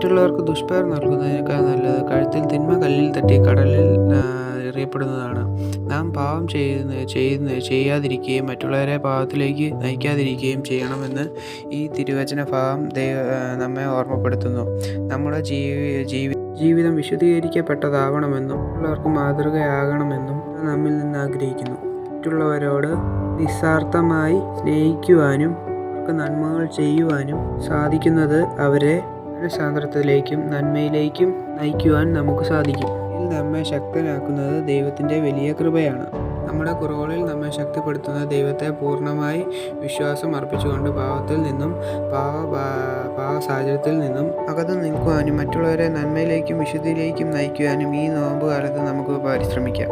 മറ്റുള്ളവർക്ക് ദുഷ്പേർ നൽകുന്നതിനേക്കാൾ നല്ലത് കഴുത്തിൽ തിന്മ കല്ലിൽ തട്ടി കടലിൽ എറിയപ്പെടുന്നതാണ്. നാം പാപം ചെയ്യാതിരിക്കുകയും മറ്റുള്ളവരെ പാപത്തിലേക്ക് നയിക്കാതിരിക്കുകയും ചെയ്യണമെന്ന് ഈ തിരുവചന ഭാഗം നമ്മെ ഓർമ്മപ്പെടുത്തുന്നു. നമ്മുടെ ജീവിതം വിശുദ്ധീകരിക്കപ്പെട്ടതാവണമെന്നും മറ്റുള്ളവർക്ക് മാതൃകയാകണമെന്നും നമ്മിൽ നിന്ന് ആഗ്രഹിക്കുന്നു. മറ്റുള്ളവരോട് നിസ്വാർത്ഥമായി സ്നേഹിക്കുവാനും അവർക്ക് നന്മകൾ ചെയ്യുവാനും സാധിക്കുന്നത് അവരെ ശാന്തത്വത്തിലേക്കും നന്മയിലേക്കും നയിക്കുവാൻ നമുക്ക് സാധിക്കും. ഇതിൽ നമ്മെ ശക്തനാക്കുന്നത് ദൈവത്തിൻ്റെ വലിയ കൃപയാണ്. നമ്മുടെ കുറവുകളിൽ നമ്മെ ശക്തിപ്പെടുത്തുന്ന ദൈവത്തെ പൂർണ്ണമായി വിശ്വാസം അർപ്പിച്ചുകൊണ്ട് പാപത്തിൽ നിന്നും പാപ സാഹചര്യത്തിൽ നിന്നും അകത്ത് നിൽക്കുവാനും മറ്റുള്ളവരെ നന്മയിലേക്കും വിശുദ്ധിയിലേക്കും നയിക്കുവാനും ഈ നോമ്പ് കാലത്ത് നമുക്ക് പരിശ്രമിക്കാം.